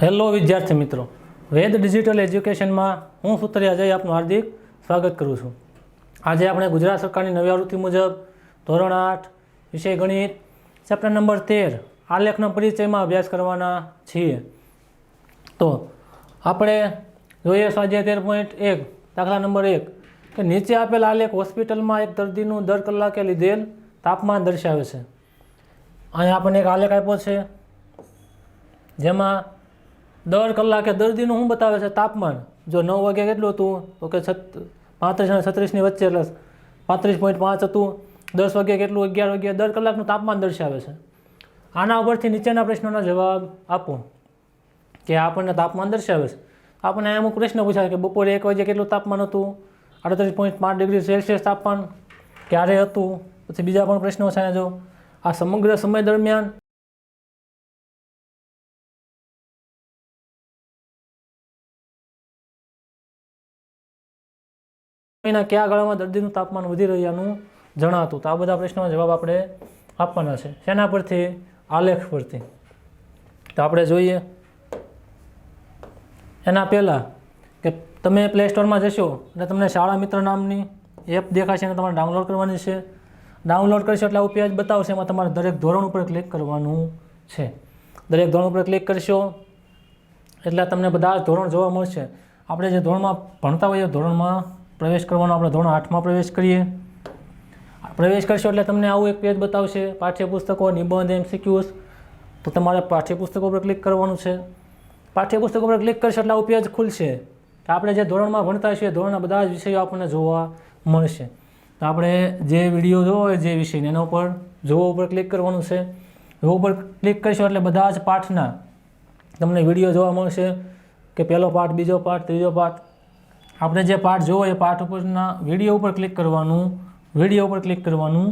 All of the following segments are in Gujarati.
હેલો વિદ્યાર્થી મિત્રો, વેદ ડિજિટલ એજ્યુકેશનમાં હું સુતરિયા અજય આપનું હાર્દિક સ્વાગત કરું છું। આજે આપણે ગુજરાત સરકારની નવી આવૃત્તિ મુજબ ધોરણ 8 વિષય ગણિત ચેપ્ટર નંબર 13 આલેખના પરિચયમાં અભ્યાસ કરવાના છીએ। તો આપણે જોઈએ સ્વાધ્યાય 13.1 દાખલા નંબર 1 કે નીચે આપેલ આલેખ હોસ્પિટલમાં એક દર્દીનું દર કલાકે લીધેલ તાપમાન દર્શાવે છે। અહીં આપણને એક આલેખ આપ્યો છે જેમાં દર કલાકે દર્દીનું શું બતાવે છે? તાપમાન। જો 9 વાગે કેટલું હતું તો કે 35 અને 36ની વચ્ચે, એટલે 35.5 હતું। 10 વાગે કેટલું? 11 વાગે। દર કલાકનું તાપમાન દર્શાવે છે। આના ઉપરથી નીચેના પ્રશ્નોના જવાબ આપો કે આપણને તાપમાન દર્શાવે છે। આપણને અમુક પ્રશ્ન પૂછાય કે બપોરે 1 વાગે કેટલું તાપમાન હતું? 38.5 ડિગ્રી સેલ્સિયસ તાપમાન ક્યારે હતું? પછી બીજા પણ પ્રશ્નો છે। જો આ સમગ્ર સમય દરમિયાન કયા ગાળામાં દર્દીનું તાપમાન વધી રહ્યાનું જણાતું। તો આ બધા પ્રશ્નોના જવાબ આપણે આપવાના છે। શેના પરથી? આલેખ પરથી। તો આપણે જોઈએ એના પહેલાં કે તમે પ્લે સ્ટોરમાં જશો એટલે તમને શાળા મિત્ર નામની એપ દેખાશે અને તમારે ડાઉનલોડ કરવાની છે। ડાઉનલોડ કરશો એટલે આવું પેજ બતાવશે, એમાં તમારે દરેક ધોરણ ઉપર ક્લિક કરવાનું છે। દરેક ધોરણ ઉપર ક્લિક કરશો એટલે તમને બધા જ ધોરણ જોવા મળશે। આપણે જે ધોરણમાં ભણતા હોઈએ ધોરણમાં પ્રવેશ કરવાનો। આપણે ધોરણ 8માં પ્રવેશ કરીએ। પ્રવેશ કરશો એટલે તમને આવું એક પેજ બતાવશે, પાઠ્યપુસ્તકો, નિબંધ, MCQs। તો તમારે પાઠ્યપુસ્તકો પર ક્લિક કરવાનું છે। પાઠ્યપુસ્તકો પર ક્લિક કરશો એટલે આવું પેજ ખુલશે કે આપણે જે ધોરણમાં ભણતા છીએ ધોરણના બધા જ વિષયો આપણને જોવા મળશે। તો આપણે જે વિડીયો જોવો હોય જે વિષયને એના ઉપર જોવો ઉપર ક્લિક કરવાનું છે। જોવો ઉપર ક્લિક કરશો એટલે બધા જ પાઠના તમને વિડીયો જોવા મળશે કે પહેલો પાઠ, બીજો પાઠ, ત્રીજો પાઠ। આપણે જે પાઠ જોવો એ પાઠ ઉપરના વિડીયો ઉપર ક્લિક કરવાનું, વિડીયો ઉપર ક્લિક કરવાનું।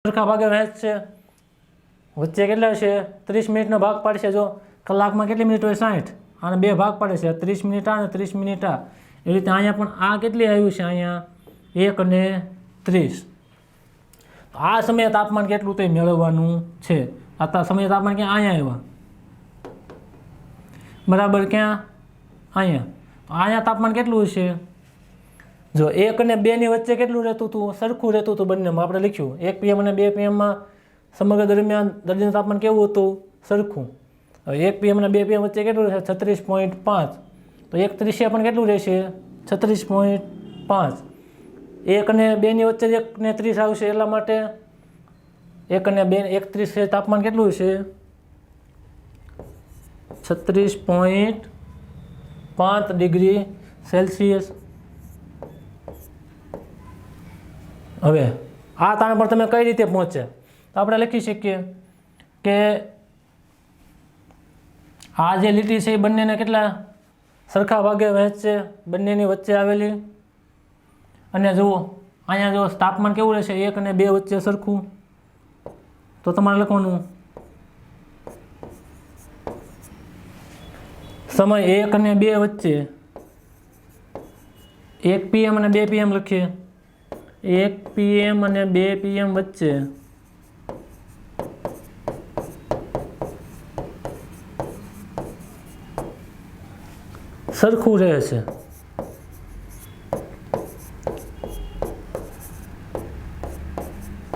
સરખા ભાગે વહેંચશે, વચ્ચે કેટલા છે 30 મિનિટનો ભાગ પાડશે. જો કલાકમાં કેટલી મિનિટ હોય 60, અને 2 ભાગ પાડે છે 30 મિનિટ આ અને 30 મિનિટ આ. એ રીતે અહીંયા પણ આ કેટલી આવ્યું છે, અહીંયા 1 અને 30. આ સમયે તાપમાન કેટલું તે મેળવવાનું છે. આ સમયે તાપમાન ક્યાં, અહીંયા આવ્યા, બરાબર, ક્યાં, અહીંયા. અહીંયા તાપમાન કેટલું છે, જો 1 અને 2 ની વચ્ચે કેટલું રહેતું હતું, સરખું રહેતું હતું બંનેમાં. આપણે લખ્યું 1 PM અને 2 PMમાં સમગ્ર દરમિયાન દર્દીનું તાપમાન કેવું હતું, સરખું. હવે 1 PM અને 2 PM વચ્ચે કેટલું રહેશે, 36.5. તો 1 ત્રીસે પણ કેટલું રહેશે, 36.5. 1 અને 2 ની વચ્ચે 1 અને 30 આવશે, એટલા માટે 1 અને 2 31 તાપમાન કેટલું છે, 36.5 ડિગ્રી સેલ્સિયસ. હવે આ તાણ પર તમે કઈ રીતે પહોંચે, તો આપણે લખી શકીએ કે આ જે લીટી છે એ બંનેને કેટલા સરખા ભાગે વહેંચશે, બંનેની વચ્ચે આવેલી. અને જુઓ અહીંયા જો તાપમાન કેવું રહેશે, 1 અને 2 વચ્ચે સરખું. તો તમારે લખવાનું સમય 1 અને 2 વચ્ચે, 1 PM અને 2 PM લખીએ, 1 PM અને 2 PM વચ્ચે સરખું રહે છે.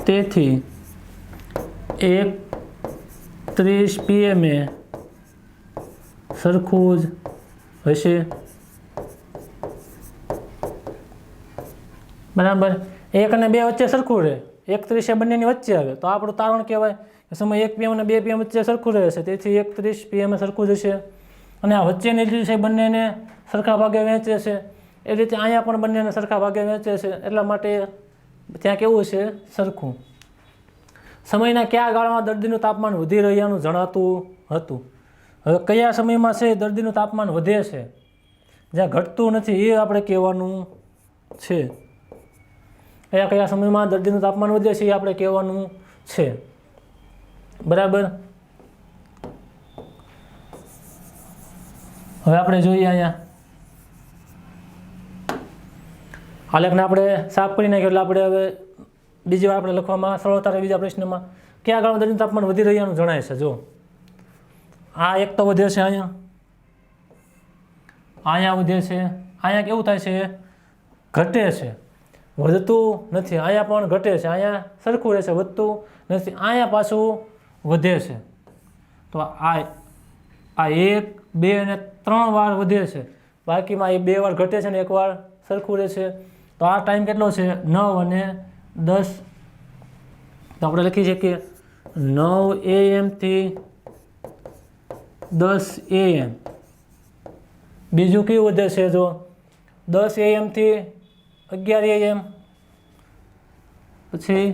તેથી 1:30 PM સરખું જ હશે, બરાબર. 1 અને 2 વચ્ચે સરખું રહે, 1:30 બંનેની વચ્ચે આવે, તો આપણું તારણ કહેવાય કે સમય 1 PM અને 2 PM વચ્ચે સરખું રહે છે, તેથી 1:30 PM સરખું જ હશે. અને આ વચ્ચેની લીટી છે બંનેને સરખા ભાગે વહેંચે છે, એ રીતે અહીંયા પણ બંનેને સરખા ભાગે વહેંચે છે, એટલા માટે ત્યાં કેવું છે, સરખું. સમયના કયા ગાળામાં દર્દીનું તાપમાન વધી રહ્યાનું જણાતું હતું. હવે કયા સમયમાં છે દર્દીનું તાપમાન વધે છે, જ્યાં ઘટતું નથી એ આપણે કહેવાનું છે. કયા સમયમાં દર્દીનું તાપમાન વધે છે એ આપણે કહેવાનું છે, બરાબર. હવે આપણે જોઈએ અહીંયા આલેખને આપણે સાફ કરી નાખ્યો, એટલે આપણે હવે બીજી વાર આપણે લખવામાં સરળતા રહે. બીજા પ્રશ્નમાં કયા ગાળામાં દર્દીનું તાપમાન વધી રહ્યાનું જણાય છે. જો આ એક તો વધે છે, અહીંયા વધે છે, અહીંયા કેવું થાય છે, ઘટે છે, વધતું નથી. અહીંયા પણ ઘટે છે, અહીંયા સરખું રહેશે, વધતું નથી. અહીંયા પાછું વધે છે. તો આ 1, 2 અને 3 વાર વધે છે, બાકીમાં એ 2 વાર ઘટે છે ને 1 વાર સરખું રહે છે. તો આ ટાઈમ કેટલો છે, 9 અને 10. તો આપણે લખી શકીએ 9 AM થી 10 AM. બીજું કયું વધે છે, જો 10 AM થી 11 AM, પછી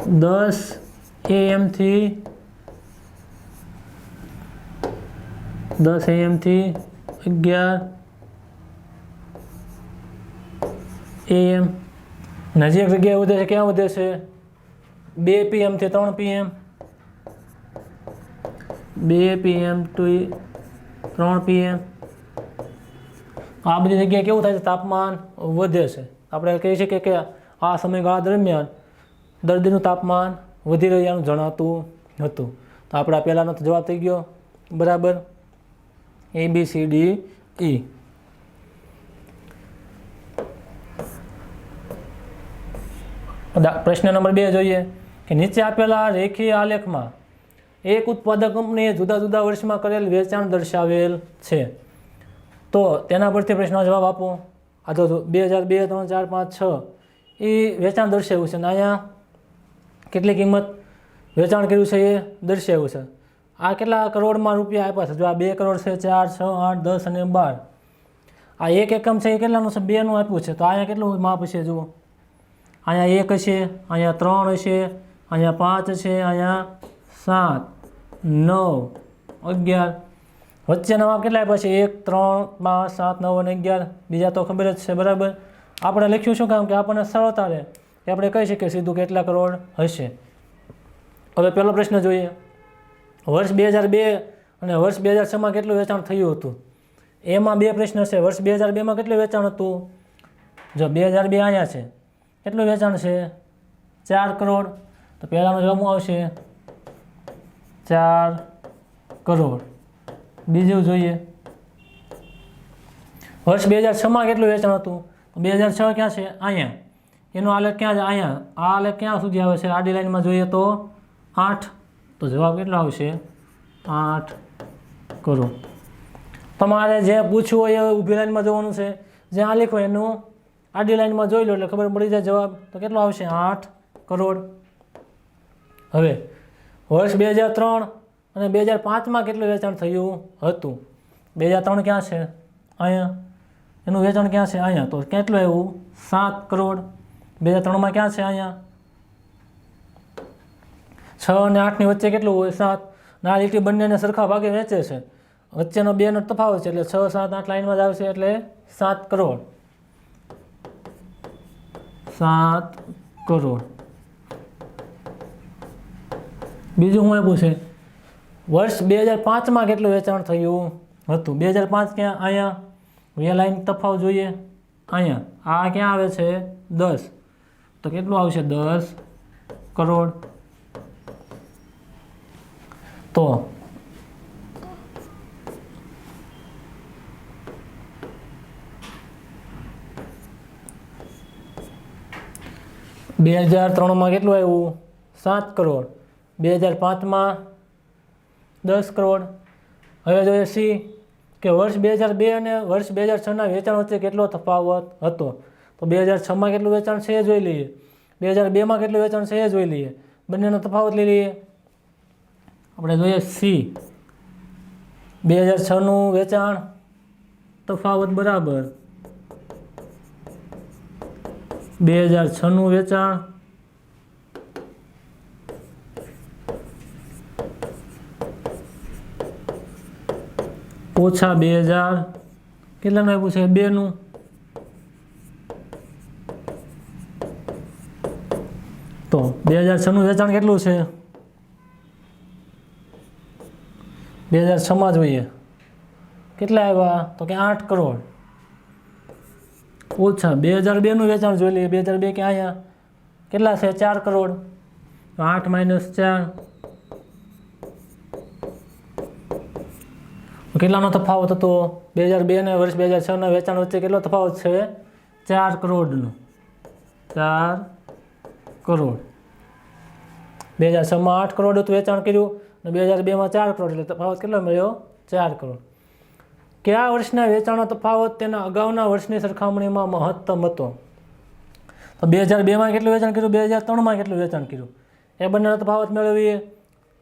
10 AM થી 11 AM. નજીક જગ્યાએ વધે છે, ક્યાં વધે છે, 2 PM થી 3 PM, 2 PM થી 3 PM. આ બધી જગ્યાએ કેવું થાય છે, તાપમાન વધે છે. આપણે કહી શકીએ કે આ સમયગાળા દરમિયાન દર્દીનું તાપમાન વધી રહ્યાનું જણાતું હતું. તો આપણા પહેલાંનો તો જવાબ થઈ ગયો, બરાબર, ABCDE. પ્રશ્ન નંબર 2 જોઈએ કે નીચે આપેલા રેખીય આલેખમાં એક ઉત્પાદક કંપનીએ જુદા જુદા વર્ષમાં કરેલ વેચાણ દર્શાવેલ છે. તો તેના પરથી પ્રશ્નનો જવાબ આપો. આ તો 2002, 3, 4, 5, 6 એ વેચાણ દર્શાવ્યું છે, અને અહીંયા કેટલી કિંમત વેચાણ કર્યું છે એ દર્શાવ્યું છે. આ કેટલા કરોડમાં રૂપિયા આપ્યા છે. જો આ 2 કરોડ છે, 4, 6, 8, 10 અને 12. આ એક એકમ છે એ કેટલાનું છે, 2 નું આપ્યું છે. તો અહીંયા કેટલું માપ છે, જુઓ અહીંયા 1 હશે, અહીંયા 3 હશે, અહીંયા 5 છે, અહીંયા 7, 9, 11. વચ્ચેના માપ કેટલા આપ્યા છે, 1, 3, 5, 7, 9 અને 11. બીજા તો ખબર જ છે, બરાબર. આપણે લખ્યું શું કામ કે આપણને સરળતા રહે કે આપણે કહી શકીએ સીધું કેટલા કરોડ હશે. હવે પહેલો પ્રશ્ન જોઈએ. વર્ષ 2002 અને વર્ષ 2006માં કેટલું વેચાણ થયું હતું? એમાં બે પ્રશ્ન છે. વર્ષ 2002માં કેટલું વેચાણ હતું? જો 2002 અહીંયા છે, કેટલું વેચાણ છે? 4 કરોડ. તો પહેલાનો જવાબ શું આવશે? 4 કરોડ. બીજું જોઈએ, વર્ષ 2006માં કેટલું વેચાણ હતું? 2006 ક્યાં છે? અહીંયા. એનો આલેખ ક્યાં છે? અહીંયા. આ આલેખ ક્યાં સુધી આવે છે? આડી લાઈનમાં જોઈએ તો 8. તો જવાબ કેટલો આવશે? 8 કરોડ. તમારે જે પૂછવું હોય એ ઊભી લાઈનમાં જોવાનું છે, જે આલેખ હોય એનું આડી લાઈનમાં જોઈ લો એટલે ખબર પડી જાય જવાબ. તો કેટલો આવશે? 8 કરોડ. હવે વર્ષ 2003 અને 2005માં કેટલું વેચાણ થયું હતું? 2003 ક્યાં છે? અહીંયા. એનું વેચાણ ક્યાં છે? અહીંયા. તો કેટલું આવ્યું? 7 કરોડ. 2003માં ક્યાં છે? અહીંયા. 6 અને 8ની વચ્ચે કેટલું હોય? 7. આ લીટી બંનેને સરખા ભાગે વેચે છે, વચ્ચેનો 2નો તફાવત છે એટલે 6, 7, 8 લાઈનમાં જ આવશે એટલે 7 કરોડ. 7 કરોડ. બીજું શું આપ્યું છે? વર્ષ 2005માં કેટલું વેચાણ થયું હતું? 2005 ક્યાં? અહીંયા. બે લાઈન તફાવત જોઈએ. અહીંયા. આ ક્યાં આવે છે? 10. તો કેટલું આવશે? 10 કરોડ. તો બે 2003માં કેટલું આવ્યું? 7 કરોડ. 2005માં 10 કરોડ. હવે જોઈએ સી કે વર્ષ 2002 અને વર્ષ 2006ના વેચાણ વચ્ચે કેટલો તફાવત હતો? તો 2006માં કેટલું વેચાણ છે એ જોઈ લઈએ. 2002માં કેટલું વેચાણ છે એ જોઈ લઈએ. બંનેનો તફાવત લઈ લઈએ. આપણે જોઈએ સી. 2006નું વેચાણ તફાવત બરાબર 2006નું વેચાણ ઓછા 2000 કેટલાનું આપ્યું છે? 2નું. તો 2006નું વેચાણ કેટલું છે? 2006માં જોઈએ કેટલા આવ્યા? તો કે 8 કરોડ. ઓછા 2002નું વેચાણ જોઈ લઈએ. 2002 કે અહીંયા કેટલા છે? 4 કરોડ. 8 - 4 કેટલાનો તફાવત હતો? 2002 અને વર્ષ 2006ના વેચાણ વચ્ચે કેટલો તફાવત છે? 4 કરોડનો. 4 કરોડ. 2006માં 8 કરોડ હતું વેચાણ કર્યું અને 2002માં 4 કરોડ એટલે તફાવત કેટલો મળ્યો? 4 કરોડ. કયા વર્ષના વેચાણનો તફાવત તેના અગાઉના વર્ષની સરખામણીમાં મહત્તમ હતો? તો 2002માં કેટલું વેચાણ કર્યું? 2003માં કેટલું વેચાણ કર્યું? એ બંનેનો તફાવત મેળવીએ.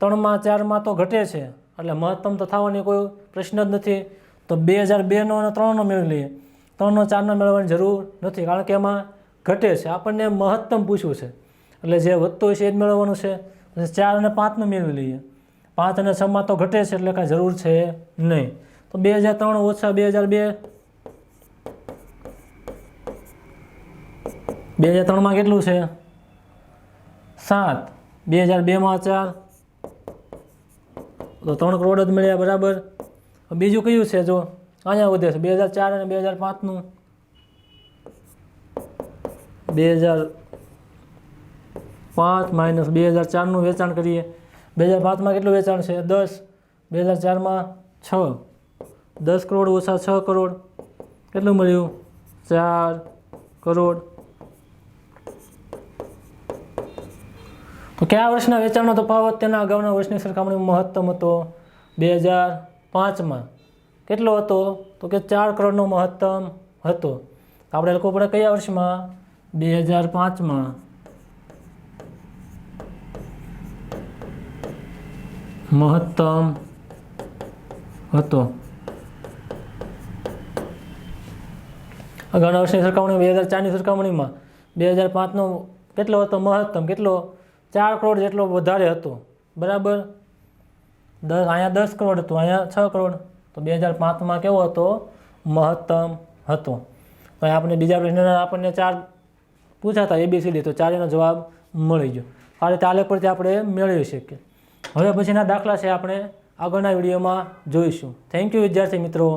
3માં 4માં તો ઘટે છે એટલે મહત્તમ તો થવાની કોઈ પ્રશ્ન જ નથી. તો 2002નો અને 3નો મેળવી લઈએ. 3નો 4નો મેળવવાની જરૂર નથી કારણ કે એમાં ઘટે છે. આપણને મહત્તમ પૂછવું છે એટલે જે વધતું હોય છે એ જ મેળવવાનું છે. પછી 4 અને 5નું મેળવી લઈએ. 5 અને 6માં તો ઘટે છે એટલે કાંઈ જરૂર છે નહીં. તો 2003 ઓછા 2002. 2003માં કેટલું છે? 7. 2002માં 4. તો 3 કરોડ જ મળ્યા બરાબર. બીજું કયું છે? જો અહીંયા વધે છે 2004 અને 2005નું. 2005 - 2004નું વેચાણ કરીએ. 2005માં કેટલું વેચાણ છે? 10. 2004માં 6. 10 કરોડ ઓછા 6 કરોડ કેટલું મળ્યું? 4 કરોડ. તો કયા વર્ષના વેચાણનો તફાવત તેના અગાઉના વર્ષની સરખામણીમાં મહત્તમ હતો? 2005માં કેટલો હતો? તો કે 4 કરોડનો મહત્તમ હતો. આપણે લખવું પડે કયા વર્ષમાં? 2005માં. મહત્તમ હતો. અગાઉના વર્ષની સરખામણીમાં 2004ની સરખામણીમાં 2005નો કેટલો હતો મહત્તમ? કેટલો? 4 કરોડ જેટલો વધારે હતો બરાબર. 10 અહીંયા 10 કરોડ હતું, અહીંયા 6 કરોડ. તો 2005માં કેવો હતો? મહત્તમ હતો. તો આપણે બીજા પ્રશ્નના આપણને 4 પૂછાતા ABCD, તો 4 એનો જવાબ મળી ગયો. આ રીતે આલેખ પરથી આપણે મેળવી શકીએ. હવે પછીના દાખલા છે આપણે આગળના વિડીયોમાં જોઈશું. થેન્ક યુ વિદ્યાર્થી મિત્રો.